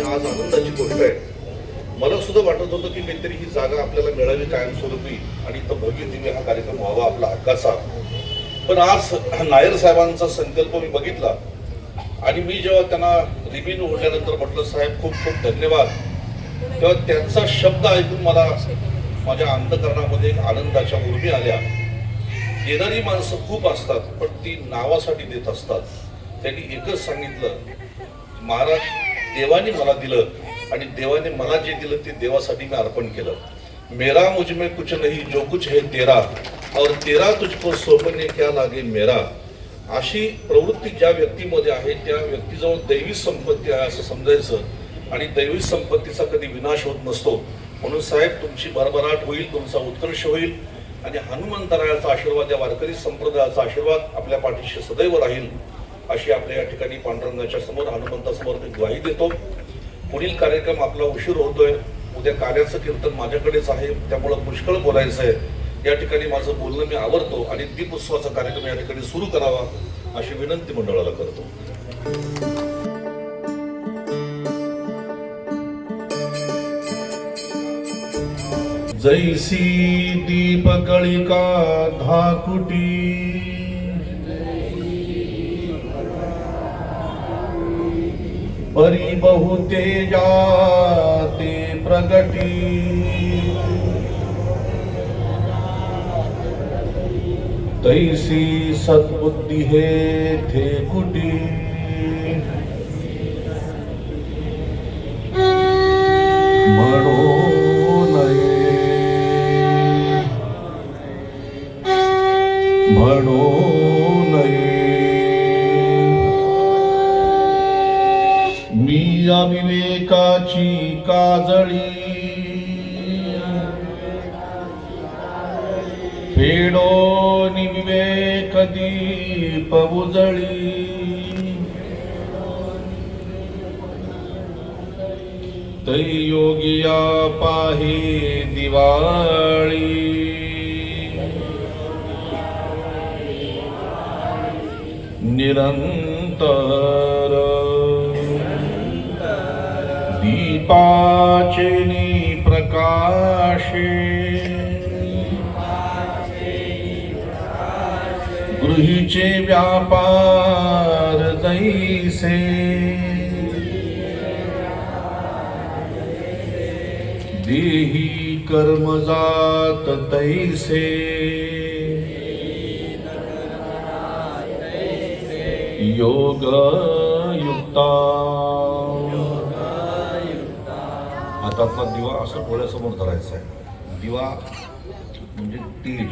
आज आनंदाची गोष्ट आहे. मला सुद्धा वाटत होतं की काहीतरी ही जागा आपल्याला मिळावी कायमस्वरूपी आणि इथं भव्य दिव्य हा कार्यक्रम व्हावा आपला हक्काचा. पण आज नायर साहेबांचा संकल्प मी बघितला आणि मी जेव्हा त्यांना रिबीन ओढल्यानंतर म्हटलं साहेब खूप खूप धन्यवाद, तेव्हा त्यांचा शब्द ऐकून मला माझ्या अंतःकरणामध्ये एक आनंदाच्या उर्मी आल्या. देणारी माणसं खूप असतात पण ती नावासाठी देत असतात. त्यांनी एकच सांगितलं, महाराज देवाने मला दिलं आणि देवाने मला जे दिलं ते देवासाठी मी अर्पण केलं. मेरा मुझ में कुछ नहीं जो कुछ है तेरा और तेरा तुझको सौंपने क्या लागे मेरा. अशी प्रवृत्ती ज्या व्यक्तीमध्ये आहे त्या व्यक्तीजवळ दैवी संपत्ती आहे असं समजायचं आणि दैवी संपत्तीचा कधी विनाश होत नसतो. म्हणून साहेब तुमची भरभराट होईल, तुमचा उत्कर्ष होईल आणि हनुमंतरायाचा आशीर्वाद, या वारकरी संप्रदायाचा आशीर्वाद आपल्या पाठीशी सदैव राहील अशी आपल्या या ठिकाणी पांडुरंगाच्या समोर हनुमंतासमोर मी ग्वाही देतो. पुढील कार्यक्रम आपला उशीर होतोय. उद्या कार्याचं कीर्तन माझ्याकडेच आहे, त्यामुळं पुष्कळ बोलायचं आहे. या ठिकाणी माझं बोलणं मी आवरतो आणि दीप उत्सवाचा कार्यक्रम या ठिकाणी सुरू करावा अशी विनंती मंडळाला करतो. जैसी दीप कळिका धाकुटी परी बहु तेजा ते प्रगटी. तैसी सद्बुद्धी हे थे कुटी. म्हणू नये मी अविवेकाची काजळी फेडो विवेक दीप उजळी. तै योगिया पाहे दिवाळी. निरंतर दीपाचे प्रकाशे गृहीचे व्यापार जैसे. देही कर्मजात तैसे. योग युक्ता. हातातला दिवा असं डोळ्यासमोर धरायचा आहे. दिवा म्हणजे तेज,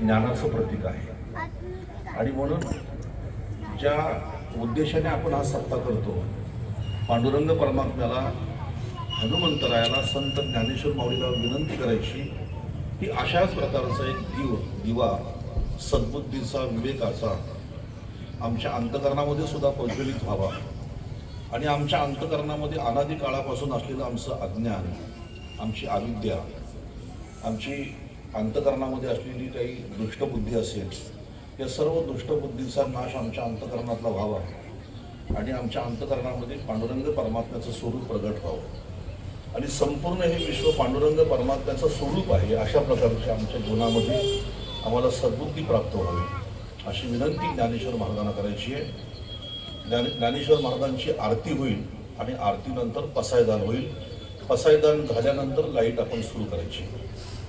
ज्ञानाचं प्रतीक आहे. आणि म्हणून ज्या उद्देशाने आपण हा सप्ताह करतो, पांडुरंग परमात्म्याला, हनुमंतरायाला, संत ज्ञानेश्वर माऊलीला विनंती करायची की अशाच प्रकारचा एक दिवा सद्बुद्धीचा, विवेकाचा आमच्या अंतःकरणामध्ये सुद्धा प्रज्वलित व्हावा आणि आमच्या अंतःकरणामध्ये अनादी काळापासून असलेलं आमचं अज्ञान, आमची अविद्या, आमची अंतःकरणामध्ये असलेली काही दुष्टबुद्धी असेल, या सर्व दुष्टबुद्धीचा नाश आमच्या अंतःकरणातला व्हावा आणि आमच्या अंतःकरणामध्ये पांडुरंग परमात्म्याचं स्वरूप प्रगट व्हावं आणि संपूर्ण हे विश्व पांडुरंग परमात्म्याचं स्वरूप आहे अशा प्रकारच्या आमच्या जीवनामध्ये आम्हाला सद्बुद्धी प्राप्त व्हावी अशी विनंती ज्ञानेश्वर महाराजांना करायची आहे. ज्ञानेश्वर महाराजांची आरती होईल आणि आरतीनंतर पसायदान होईल. पसायदान झाल्यानंतर लाईट आपण सुरू करायची.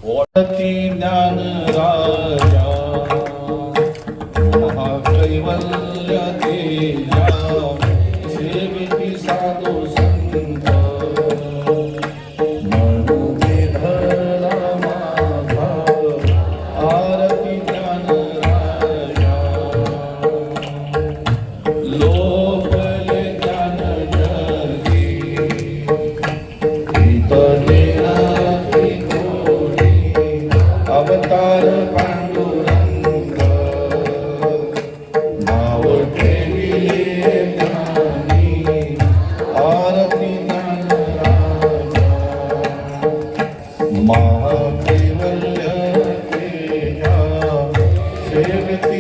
ओवाळती ज्ञान राजा महाकैवल्य तेजा सेविती साधू संत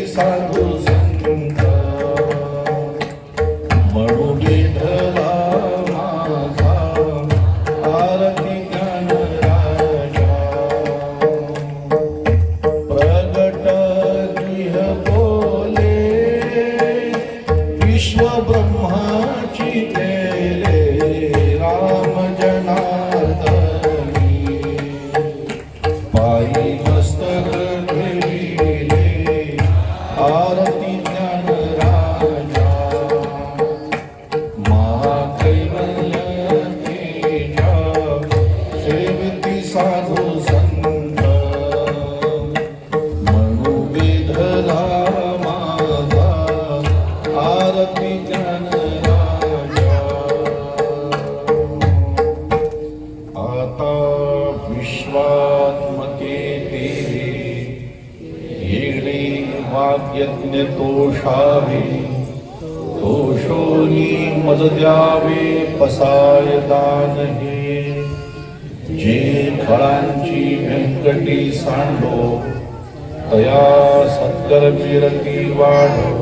साधू संत म्हणू विठला माझा. वाग्यज्ञ तोषावे तोषोनी मज द्यावे पसाय दान हे जे फळांची व्यंकटी सांडो तया सत्कर मिरती वाढो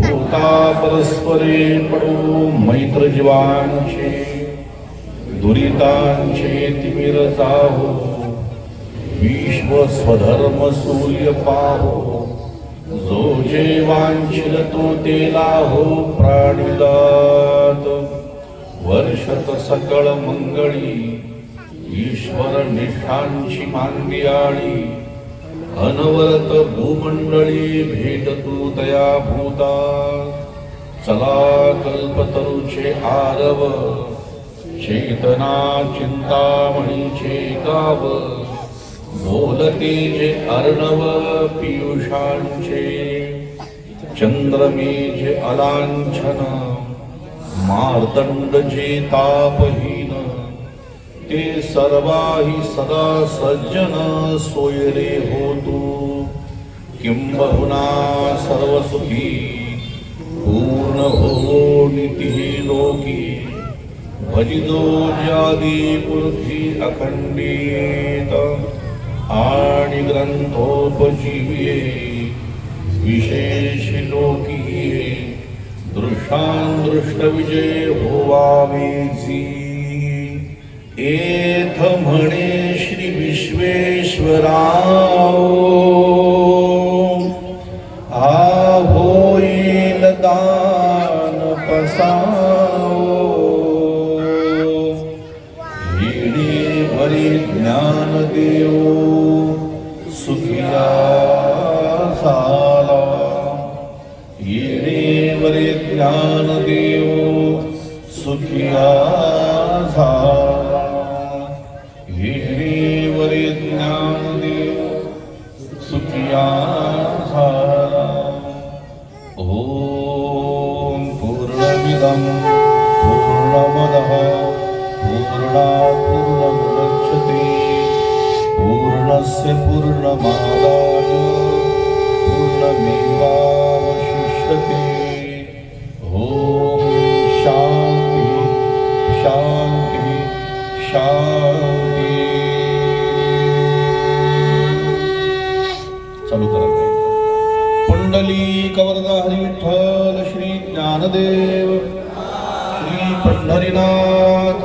भूता परस्परे पडो मैत्र जीवांचे दुरितांचे तिमिर जावो विश्व स्वधर्म सूर्य पाहो जो जे वांछिल तो तेला हो प्राणिलात वर्षत सकळ मंगळी ईश्वर निष्ठांची मांदियाळी अनवरत भूमंडळी भेट तू तया भूता चला कल्पतरुचे आरव चेतना चिंतामणीचे गाव बोलते जे अर्णव पियुषांचे चंद्रमे जे अलांछन मार्तंड जे तापहीन ते सर्वाही सदा सज्जन सोयरे होतु किंबहुना सर्वसुखी पूर्ण हो नीती लोकी भजितो ज्यादी पुरुषी अखंडित आणि ग्रंथोपजीव्ये विशेष लोकीये दृष्टान विजय होवावेची एथ म्हणे श्री विश्वेश्वराव हा होईल दान पसाओ हिडी भरी ज्ञान देव सुखिया झाला येणे वरे ज्ञान देव सुखिया झाला वरे ज्ञान देव सुखिया झाला ओम पूर्णमिदं पूर्णमदः पूर्णात् पूर्णमुदच्यते पूर्णस्य पूर्णमादाय पूर्णमेवावशिष्यते ओम शांति शांति शांति चालू करा पुंडली कवरदा हरी विठ्ठल श्री ज्ञानदेव श्री पंढरीनाथ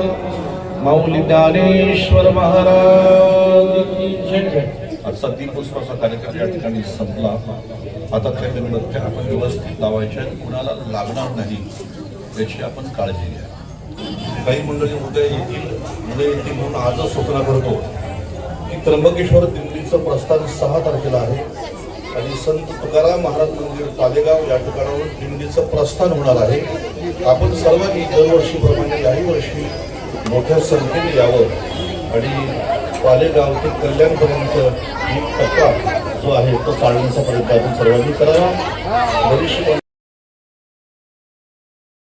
माऊली ज्ञानेश्वर महाराज की जय. आजचा दीपपुष्पाचा कार्यक्रम या ठिकाणी संपला. आता त्या मेणबत्त्या आपण व्यवस्थित लावायच्या कुणाला लागणार नाही याची आपण काळजी घ्या. काही मंडळी उद्या येतील मुळे येतील म्हणून आजच सूचना करतो की त्र्यंबकेश्वर दिंडीचं प्रस्थान 6 तारखेला आहे आणि संत तुकाराम महाराज मंदिर पालेगाव या ठिकाणावरून दिंडीचं प्रस्थान होणार आहे. आपण सर्वांनी दरवर्षीप्रमाणे याही वर्षी मोठ्या संख्येने यावं आणि पालेगाव ते कल्याणपर्यंत एक टप्पा जो आहे तो चालण्याचा प्रयत्न आपण सर्वांनी करावा. बरीचशी